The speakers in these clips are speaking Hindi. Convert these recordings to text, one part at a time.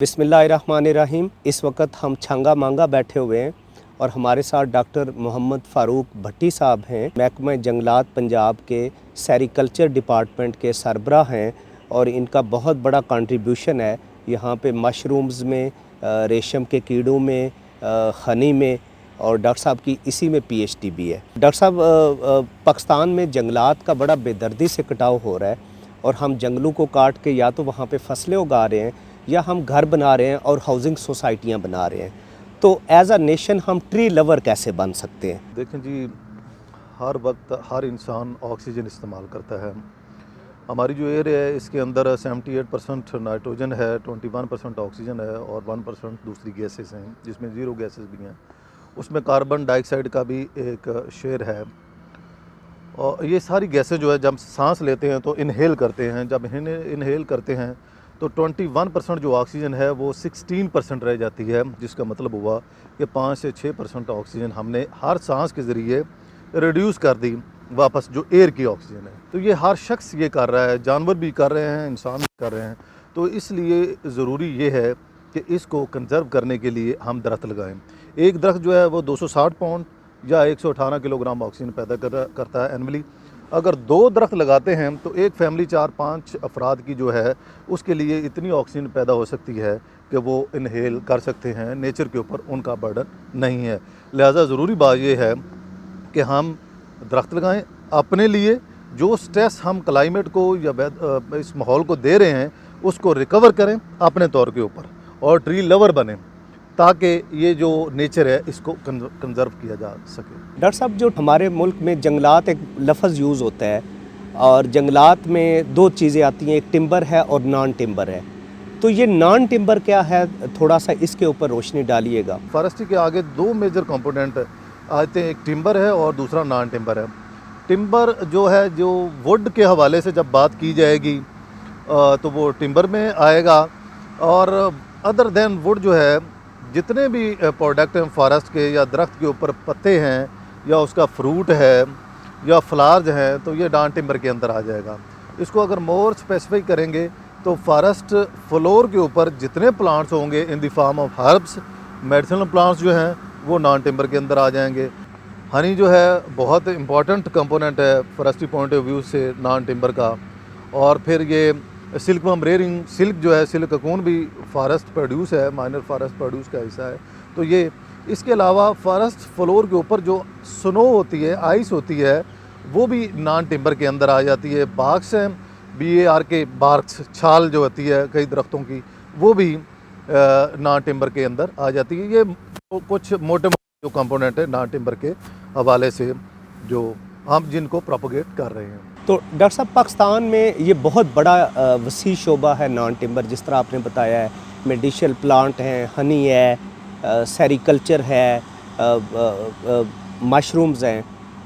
बिस्मिल्लाहिर्रहमानिर्रहीम। इस वक्त हम छंगा मांगा बैठे हुए हैं और हमारे साथ डॉक्टर मोहम्मद फ़ारूक भट्टी साहब हैं, महकमा जंगलात पंजाब के सेरिकल्चर डिपार्टमेंट के सरबराह हैं और इनका बहुत बड़ा कंट्रीब्यूशन है यहाँ पे मशरूम्स में, रेशम के कीड़ों में, हनी में, और डॉक्टर साहब की इसी में पीएचडी भी है। डॉक्टर साहब, पाकिस्तान में जंगलात का बड़ा बेदर्दी से कटाव हो रहा है और हम जंगलों को काट के या तो वहाँ पे फसलें उगा रहे हैं या हम घर बना रहे हैं और हाउसिंग सोसाइटियाँ बना रहे हैं। तो एज अ नेशन हम ट्री लवर कैसे बन सकते हैं? देखें जी, हर वक्त हर इंसान ऑक्सीजन इस्तेमाल करता है। हमारी जो एयर है इसके अंदर 78% नाइट्रोजन है, 21% ऑक्सीजन है और 1% दूसरी गैसेस हैं, जिसमें ज़ीरो गैसेस भी हैं। उसमें कार्बन डाइऑक्साइड का भी एक शेयर है। और ये सारी गैसें जो है जब सांस लेते हैं तो इनहेल करते हैं। जब इनहेल करते हैं तो 21% जो ऑक्सीजन है वो 16% रह जाती है, जिसका मतलब हुआ कि 5 से 6% ऑक्सीजन हमने हर सांस के ज़रिए रिड्यूस कर दी वापस, जो एयर की ऑक्सीजन है। तो ये हर शख्स ये कर रहा है, जानवर भी कर रहे हैं, इंसान भी कर रहे हैं। तो इसलिए ज़रूरी ये है कि इसको कंजर्व करने के लिए हम दरख्त लगाएं। एक दरख्त जो है वो 260 पाउंड या 118 किलोग्राम ऑक्सीजन पैदा करता है एनुअली। अगर 2 दरख्त लगाते हैं तो एक फैमिली 4-5 अफराद की जो है उसके लिए इतनी ऑक्सीजन पैदा हो सकती है कि वो इनहेल कर सकते हैं। नेचर के ऊपर उनका बर्डन नहीं है। लिहाजा ज़रूरी बात यह है कि हम दरख्त लगाएं अपने लिए। जो स्ट्रेस हम क्लाइमेट को या इस माहौल को दे रहे हैं उसको रिकवर करें अपने तौर के ऊपर और ट्री लवर बने, ताकि ये जो नेचर है इसको कंजर्व किया जा सके। डॉक्टर साहब, जो हमारे मुल्क में जंगलात एक लफ्ज़ यूज़ होता है और जंगलात में 2 चीज़ें आती हैं, एक टिम्बर है और नॉन टिम्बर है। तो ये नॉन टिम्बर क्या है, थोड़ा सा इसके ऊपर रोशनी डालिएगा। फॉरेस्ट्री के आगे 2 मेजर कंपोनेंट आते हैं, एक टिम्बर है और दूसरा नॉन टिम्बर है। टिम्बर जो है, जो वुड के हवाले से जब बात की जाएगी तो वो टिम्बर में आएगा। और अदर देन वुड जो है, जितने भी प्रोडक्ट हैं फॉरेस्ट के या दरख्त के ऊपर पत्ते हैं या उसका फ्रूट है या फ्लावर्स हैं, तो ये नॉन टिम्बर के अंदर आ जाएगा। इसको अगर मोर स्पेसिफिक करेंगे तो फॉरेस्ट फ्लोर के ऊपर जितने प्लांट्स होंगे in the form of herbs, medicinal plants जो हैं वो नॉन टिम्बर के अंदर आ जाएंगे। हनी जो है बहुत इंपॉर्टेंट कंपोनेंट है फॉरेस्ट्री पॉइंट ऑफ व्यू से नॉन टिम्बर का। और फिर ये सिल्क वर्म रेयरिंग, सिल्क जो है, सिल्क ककून भी फॉरेस्ट प्रोड्यूस है, माइनर फॉरेस्ट प्रोड्यूस का हिस्सा है। तो ये इसके अलावा फॉरेस्ट फ्लोर के ऊपर जो स्नो होती है, आइस होती है, वो भी नॉन टिम्बर के अंदर आ जाती है। बार्क्स हैं, BAR के बार्क्स, छाल जो होती है कई दरख्तों की, वो भी नॉन टिम्बर के अंदर आ जाती है। ये कुछ मोटे जो कंपोनेंट है नॉन टिम्बर के हवाले से जो हम जिनको प्रोपोगेट कर रहे हैं। तो डॉक्टर साहब, पाकिस्तान में ये बहुत बड़ा वसी शोबा है नॉन टिम्बर, जिस तरह आपने बताया है। मेडिसिनल प्लांट हैं, हनी है, सेरिकल्चर है, मशरूम्स हैं।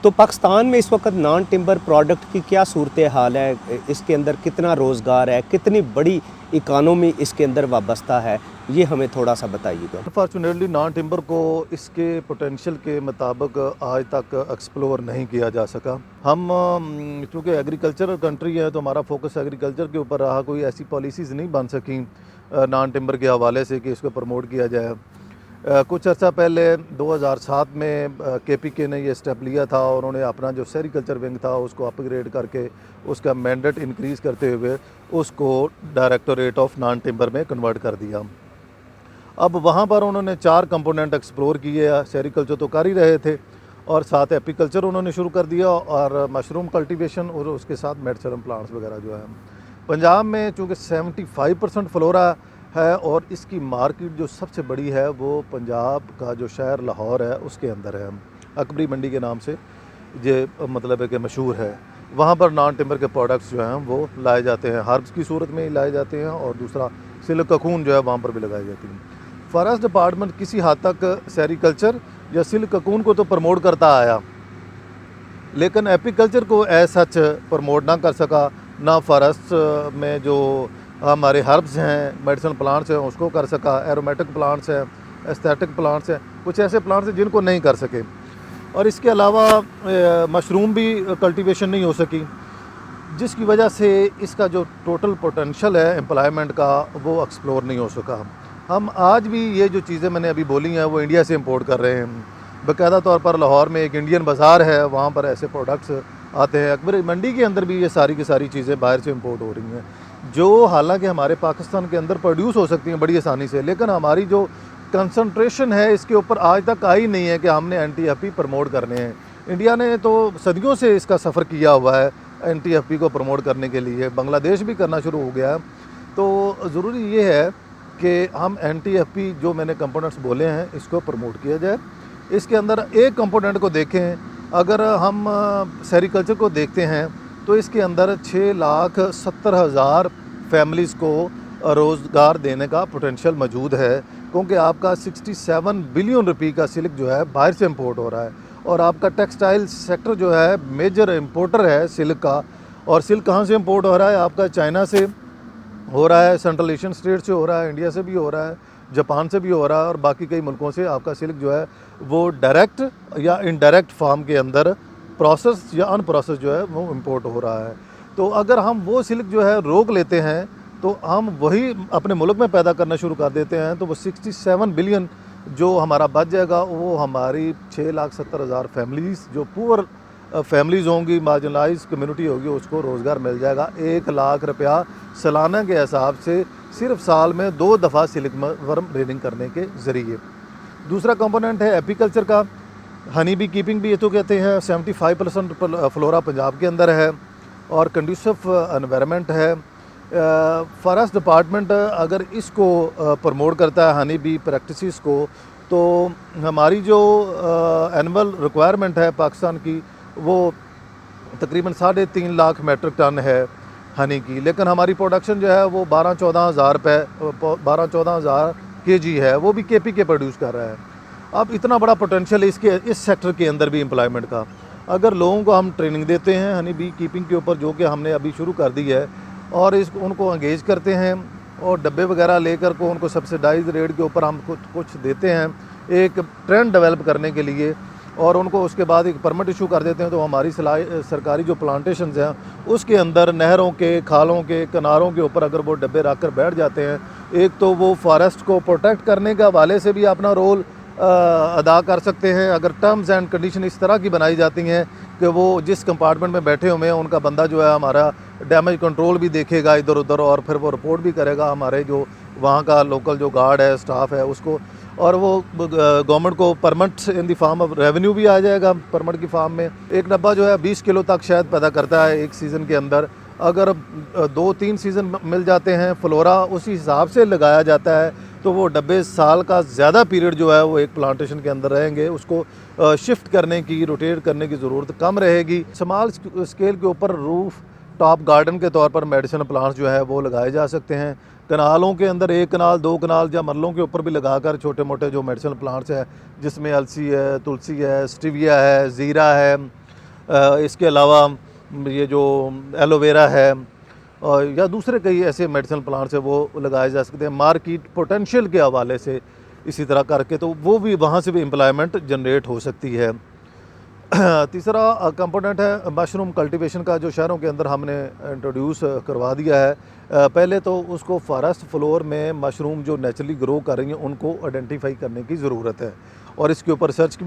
तो पाकिस्तान में इस वक्त नॉन टिम्बर प्रोडक्ट की क्या सूरत हाल है? इसके अंदर कितना रोज़गार है, कितनी बड़ी इकानमी इसके अंदर वाबस्ता है, ये हमें थोड़ा सा बताइएगा। अनफॉर्चुनेटली नॉन टिम्बर को इसके पोटेंशियल के मुताबिक आज तक एक्सप्लोर नहीं किया जा सका। हम चूँकि एग्रीकल्चरल कंट्री है तो हमारा फोकस एग्रीकल्चर के ऊपर रहा। कोई ऐसी पॉलिसीज़ नहीं बन सकी नॉन टिम्बर के हवाले से कि इसको प्रमोट किया जाए। कुछ अर्सा पहले 2007 में KPK ने ये स्टेप लिया था और उन्होंने अपना जो सेरिकल्चर विंग था उसको अपग्रेड करके उसका मैंडेट इंक्रीज़ करते हुए उसको डायरेक्टोरेट ऑफ नॉन टिम्बर में कन्वर्ट कर दिया। अब वहाँ पर उन्होंने 4 कंपोनेंट एक्सप्लोर किए। सेरिकल्चर तो कर ही रहे थे और साथ एपीकल्चर उन्होंने शुरू कर दिया और मशरूम कल्टीवेशन और उसके साथ मेडिसिनल प्लांट्स वगैरह जो है। पंजाब में चूँकि 75% फ्लोरा है और इसकी मार्केट जो सबसे बड़ी है वो पंजाब का जो शहर लाहौर है उसके अंदर है। अकबरी मंडी के नाम से ये मतलब है कि मशहूर है। वहाँ पर नॉन टिम्बर के प्रोडक्ट्स जो हैं वो लाए जाते हैं, हर्ब्स की सूरत में ही लाए जाते हैं और दूसरा सिल्क ककून जो है वहाँ पर भी लगाई जाती है। फॉरेस्ट डिपार्टमेंट किसी हद तक सेरिकल्चर या सिल्क ककून को तो प्रमोट करता आया, लेकिन एपीकल्चर को एज सच प्रमोट ना कर सका। ना फॉरेस्ट में जो हमारे हर्ब्स हैं, मेडिसिनल प्लांट्स हैं, उसको कर सका। एरोमेटिक प्लांट्स हैं, एस्थेटिक प्लांट्स हैं, कुछ ऐसे प्लांट्स हैं जिनको नहीं कर सके। और इसके अलावा मशरूम भी कल्टीवेशन नहीं हो सकी। जिसकी वजह से इसका जो टोटल पोटेंशियल है एम्प्लॉयमेंट का वो एक्सप्लोर नहीं हो सका। हम आज भी ये जो चीज़ें मैंने अभी बोली हैं वो इंडिया से इंपोर्ट कर रहे हैं। बाकायदा तौर पर लाहौर में एक इंडियन बाज़ार है, वहाँ पर ऐसे प्रोडक्ट्स आते हैं। अकबर मंडी के अंदर भी ये सारी की सारी चीज़ें बाहर से इंपोर्ट हो रही हैं, जो हालांकि हमारे पाकिस्तान के अंदर प्रोड्यूस हो सकती हैं बड़ी आसानी से, लेकिन हमारी जो कंसंट्रेशन है इसके ऊपर आज तक आई नहीं है कि हमने NTFP प्रमोट करने हैं। इंडिया ने तो सदियों से इसका सफ़र किया हुआ है NTFP को प्रमोट करने के लिए, बांग्लादेश भी करना शुरू हो गया है। तो ज़रूरी ये है कि हम NTFP जो मैंने कंपोनेंट्स बोले हैं इसको प्रमोट किया जाए। इसके अंदर एक कंपोनेंट को देखें, अगर हम सेरिकल्चर को देखते हैं तो इसके अंदर 6,70,000 फैमिलीज़ को रोज़गार देने का पोटेंशियल मौजूद है, क्योंकि आपका 67 बिलियन रुपए का सिल्क जो है बाहर से इंपोर्ट हो रहा है, और आपका टेक्सटाइल सेक्टर जो है मेजर इंपोर्टर है सिल्क का। और सिल्क कहाँ से इंपोर्ट हो रहा है? आपका चाइना से हो रहा है, सेंट्रल एशियन स्टेट से हो रहा है, इंडिया से भी हो रहा है, जापान से भी हो रहा है, और बाकी कई मुल्कों से आपका सिल्क जो है वो डायरेक्ट या इनडायरेक्ट फॉर्म के अंदर प्रोसेस या अनप्रोसेस जो है वो इंपोर्ट हो रहा है। तो अगर हम वो सिल्क जो है रोक लेते हैं तो हम वही अपने मुल्क में पैदा करना शुरू कर देते हैं, तो वो 67 बिलियन जो हमारा बच जाएगा वो हमारी 6,70,000 फैमिलीज़ जो पुअर फैमिलीज़ होंगी, मार्जिनलाइज कम्युनिटी होगी, उसको रोज़गार मिल जाएगा 1 लाख रुपया सालाना के हिसाब से, सिर्फ साल में 2 दफ़ा सिल्क वर्म ब्रीडिंग करने के ज़रिए। दूसरा कंपोनेंट है एपीकल्चर का, हनी बी कीपिंग भी ये तो कहते हैं। 75% फ्लोरा पंजाब के अंदर है और कंडूसिव एनवायरनमेंट है। फॉरेस्ट डिपार्टमेंट अगर इसको प्रमोट करता है हनी बी प्रैक्टिसेस को, तो हमारी जो एनुअल रिक्वायरमेंट है पाकिस्तान की वो तकरीबन 3.5 लाख मेट्रिक टन है हनी की, लेकिन हमारी प्रोडक्शन जो है वो 12-14 हज़ार kg है, वो भी KPK प्रोड्यूस कर रहा है। अब इतना बड़ा पोटेंशियल है इसके इस सेक्टर के अंदर भी एम्प्लॉयमेंट का। अगर लोगों को हम ट्रेनिंग देते हैं हनी बी कीपिंग के ऊपर, जो कि हमने अभी शुरू कर दी है, और उनको एंगेज करते हैं और डब्बे वगैरह लेकर को उनको सब्सिडाइज रेट के ऊपर हम कुछ देते हैं एक ट्रेंड डेवलप करने के लिए, और उनको उसके बाद एक परमिट इशू कर देते हैं, तो हमारी सरकारी जो प्लांटेशंस हैं उसके अंदर नहरों के, खालों के किनारों के ऊपर अगर वो डब्बे रख कर बैठ जाते हैं, एक तो वो फॉरेस्ट को प्रोटेक्ट करने के हवाले से भी अपना रोल अदा कर सकते हैं। अगर टर्म्स एंड कंडीशन इस तरह की बनाई जाती हैं कि वो जिस कंपार्टमेंट में बैठे हुए हैं उनका बंदा जो है हमारा डैमेज कंट्रोल भी देखेगा इधर उधर, और फिर वो रिपोर्ट भी करेगा हमारे जो वहाँ का लोकल जो गार्ड है, स्टाफ है उसको, और वो गवर्नमेंट को permit in the form of revenue भी आ जाएगा परमिट की फॉर्म में। एक डब्बा जो है 20 किलो तक शायद पैदा करता है एक सीज़न के अंदर। अगर 2-3 सीज़न मिल जाते हैं, फ्लोरा उसी हिसाब से लगाया जाता है, तो वो डब्बे साल का ज़्यादा पीरियड जो है वो एक प्लांटेशन के अंदर रहेंगे। उसको शिफ्ट करने की, रोटेट करने की ज़रूरत कम रहेगी। स्मॉल स्केल के ऊपर रूफ टॉप गार्डन के तौर पर मेडिसिनल प्लांट्स जो है वो लगाए जा सकते हैं। कनालों के अंदर 1 कनाल 2 कनाल या मरलों के ऊपर भी लगाकर छोटे मोटे जो मेडिसिनल प्लांट्स है, जिसमें अलसी है, तुलसी है, स्टीविया है, ज़ीरा है, इसके अलावा ये जो एलोवेरा है, और या दूसरे कई ऐसे मेडिसिनल प्लांट्स है वो लगाए जा सकते हैं मार्केट पोटेंशियल के हवाले से। इसी तरह करके तो वो भी वहाँ से भी एम्प्लॉयमेंट जनरेट हो सकती है। तीसरा कंपोनेंट है मशरूम कल्टीवेशन का, जो शहरों के अंदर हमने इंट्रोड्यूस करवा दिया है। पहले तो उसको फॉरेस्ट फ्लोर में मशरूम जो नेचुरली ग्रो कर रही हैं उनको आइडेंटिफाई करने की ज़रूरत है, और इसके ऊपर सर्च की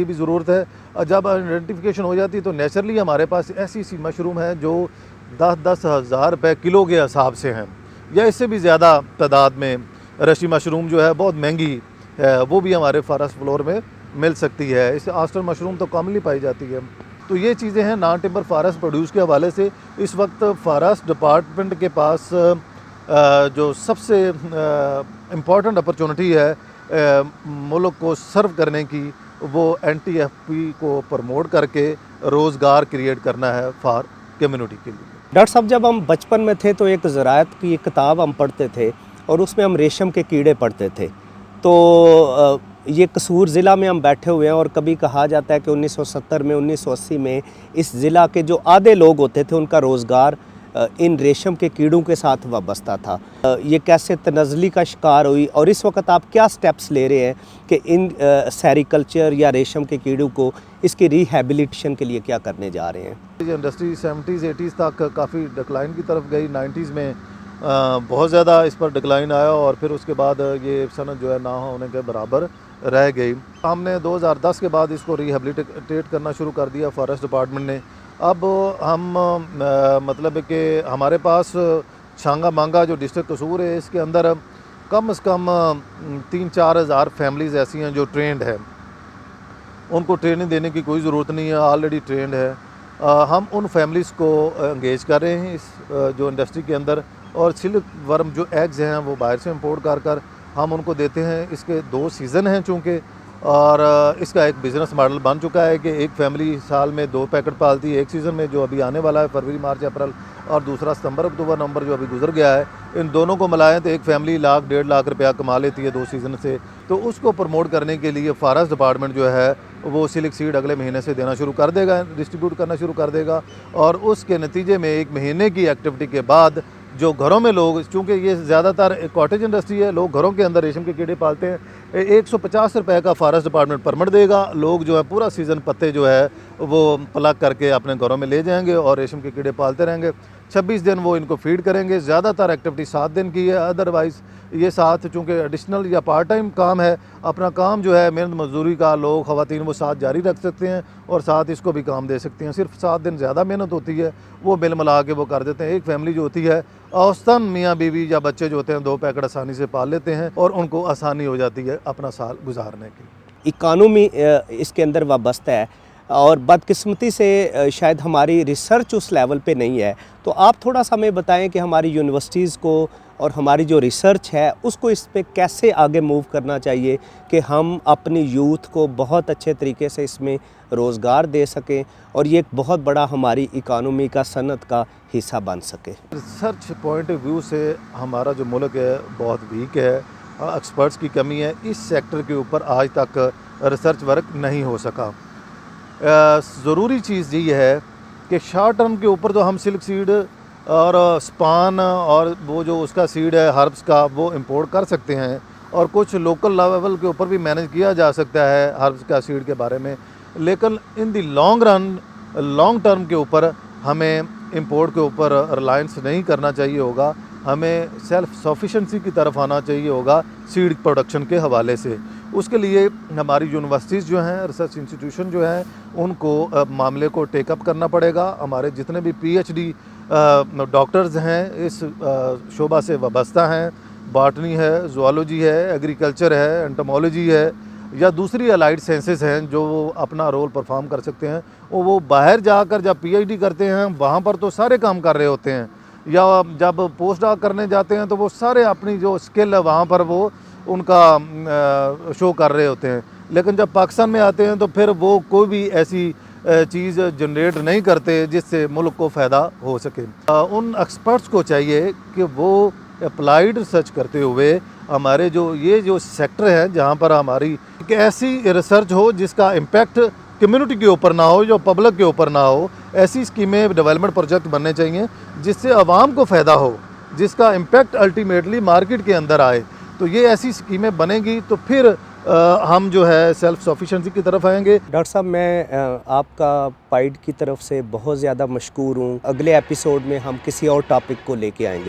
भी ज़रूरत है। जब आइडेंटिफिकेशन हो जाती है तो नेचुरली हमारे पास ऐसी मशरूम है जो 10-10 हज़ार रुपये किलो के हिसाब से हैं, या इससे भी ज़्यादा तादाद में। रशी मशरूम जो है बहुत महंगी है, वो भी हमारे फॉरेस्ट फ्लोर में मिल सकती है। इस आस्टर मशरूम तो कॉमनली पाई जाती है। तो ये चीज़ें हैं नॉन टिम्बर फॉरेस्ट प्रोड्यूस के हवाले से। इस वक्त फॉरेस्ट डिपार्टमेंट के पास जो सबसे इम्पॉर्टेंट अपॉर्चुनिटी है मुल्क को सर्व करने की, वो NTFP को प्रमोट करके रोज़गार क्रिएट करना है फॉर कम्युनिटी के लिए। डॉक्टर साहब, जब हम बचपन में थे तो एक ज़राअत की किताब हम पढ़ते थे और उसमें हम रेशम के कीड़े पढ़ते थे। तो ये कसूर ज़िला में हम बैठे हुए हैं, और कभी कहा जाता है कि 1970 में, 1980 में इस ज़िला के जो आधे लोग होते थे उनका रोज़गार इन रेशम के कीड़ों के साथ वाबस्ता था। ये कैसे तनज़ली का शिकार हुई और इस वक्त आप क्या स्टेप्स ले रहे हैं कि इन सेरिकल्चर या रेशम के कीड़ों को इसकी रिहेबिलिटेशन के लिए क्या करने जा रहे हैं? ये इंडस्ट्री 70s 80s तक काफ़ी डिक्लाइन की तरफ गई। 90s में बहुत ज़्यादा इस पर डिक्लाइन आया और फिर उसके बाद ये सनत जो है ना होने के बराबर रह गई। हमने 2010 के बाद इसको रिहेबिलिटेट करना शुरू कर दिया फॉरेस्ट डिपार्टमेंट ने। अब हम मतलब है कि हमारे पास छांगा मांगा जो डिस्ट्रिक्ट कसूर है, इसके अंदर कम से कम 3-4 हज़ार फैमिलीज़ ऐसी हैं जो ट्रेंड है। उनको ट्रेनिंग देने की कोई ज़रूरत नहीं है, ऑलरेडी ट्रेंड है। हम उन फैमिलीज़ को एंगेज कर रहे हैं इस जो इंडस्ट्री के अंदर, और सिल्क वर्म जो एग्स हैं वो बाहर से इंपोर्ट कर हम उनको देते हैं। इसके 2 सीज़न हैं चूँकि, और इसका एक बिज़नेस मॉडल बन चुका है कि एक फैमिली साल में 2 पैकेट पालती है। एक सीज़न में जो अभी आने वाला है फरवरी मार्च अप्रैल, और दूसरा सितंबर अक्टूबर नवंबर जो अभी गुजर गया है, इन दोनों को मिलाएं तो एक फैमिली 1-1.5 लाख रुपया कमा लेती है 2 सीज़न से। तो उसको प्रमोट करने के लिए फॉरेस्ट डिपार्टमेंट जो है वो सिल्क सीड अगले महीने से देना शुरू कर देगा, डिस्ट्रीब्यूट करना शुरू कर देगा। और उसके नतीजे में 1 महीने की एक्टिविटी के बाद जो घरों में लोग, चूँकि ये ज़्यादातर कॉटेज इंडस्ट्री है, लोग घरों के अंदर रेशम के कीड़े पालते हैं, 150 रुपये का फॉरेस्ट डिपार्टमेंट परमिट देगा। लोग जो है पूरा सीज़न पत्ते जो है वो प्लग करके अपने घरों में ले जाएंगे और रेशम के कीड़े पालते रहेंगे। 26 दिन वो इनको फीड करेंगे। ज़्यादातर एक्टिविटी 7 दिन की है, अदरवाइज़ ये 7 चूँकि एडिशनल या पार्ट टाइम काम है, अपना काम जो है मेहनत मजदूरी का लोग ख़वातीन वो 7 जारी रख सकते हैं और 7 इसको भी काम दे सकती हैं। सिर्फ 7 दिन ज़्यादा मेहनत होती है, वो मिल मिला के वो कर देते हैं। एक फैमिली जो होती है औसतन मियाँ बीवी या बच्चे जो होते हैं 2 पैकेट आसानी से पाल लेते हैं और उनको आसानी हो जाती है अपना साल गुजारने की। इकानमी इसके अंदर वाबस्ता है और बदकिस्मती से शायद हमारी रिसर्च उस लेवल पे नहीं है। तो आप थोड़ा सा हमें बताएं कि हमारी यूनिवर्सिटीज़ को और हमारी जो रिसर्च है उसको इस पे कैसे आगे मूव करना चाहिए कि हम अपनी यूथ को बहुत अच्छे तरीके से इसमें रोज़गार दे सकें और ये एक बहुत बड़ा हमारी इकानमी का सनत का हिस्सा बन सके। रिसर्च पॉइंट ऑफ व्यू से हमारा जो मुल्क है बहुत वीक है, एक्सपर्ट्स की कमी है। इस सेक्टर के ऊपर आज तक रिसर्च वर्क नहीं हो सका। ज़रूरी चीज़ ये है कि शॉर्ट टर्म के ऊपर तो हम सिल्क सीड और स्पान और वो जो उसका सीड है हर्ब्स का वो इंपोर्ट कर सकते हैं, और कुछ लोकल लेवल के ऊपर भी मैनेज किया जा सकता है हर्ब्स का सीड के बारे में। लेकिन in the long run, long term के ऊपर हमें इंपोर्ट के ऊपर रिलायंस नहीं करना चाहिए होगा। हमें सेल्फ सफिशेंसी की तरफ आना चाहिए होगा सीड प्रोडक्शन के हवाले से। उसके लिए हमारी यूनिवर्सिटीज़ जो हैं, रिसर्च इंस्टीट्यूशन जो हैं, उनको मामले को टेकअप करना पड़ेगा। हमारे जितने भी PhD डॉक्टर्स हैं इस शोबा से वाबस्ता हैं, बॉटनी है, ज़ूलॉजी है, एग्रीकल्चर है, एंटोमोलॉजी है या दूसरी अलाइड साइंसेस हैं जो अपना रोल परफॉर्म कर सकते हैं। वो बाहर जाकर जब PhD करते हैं वहाँ पर तो सारे काम कर रहे होते हैं, या जब पोस्ट डॉक करने जाते हैं तो वो सारे अपनी जो स्किल है वहाँ पर वो उनका शो कर रहे होते हैं। लेकिन जब पाकिस्तान में आते हैं तो फिर वो कोई भी ऐसी चीज़ जनरेट नहीं करते जिससे मुल्क को फ़ायदा हो सके। उन एक्सपर्ट्स को चाहिए कि वो अप्लाइड रिसर्च करते हुए हमारे जो सेक्टर हैं जहाँ पर हमारी एक ऐसी रिसर्च हो जिसका इम्पैक्ट कम्युनिटी के ऊपर ना हो, जो पब्लिक के ऊपर ना हो, ऐसी स्कीमें डेवलपमेंट प्रोजेक्ट बनने चाहिए जिससे आवाम को फ़ायदा हो, जिसका इम्पैक्ट अल्टीमेटली मार्केट के अंदर आए। तो ये ऐसी स्कीमें बनेंगी तो फिर हम जो है सेल्फ सफिशिएंसी की तरफ आएंगे। डॉक्टर साहब, मैं आपका पाइड की तरफ से बहुत ज़्यादा मशकूर हूँ। अगले एपिसोड में हम किसी और टॉपिक को लेके आएंगे।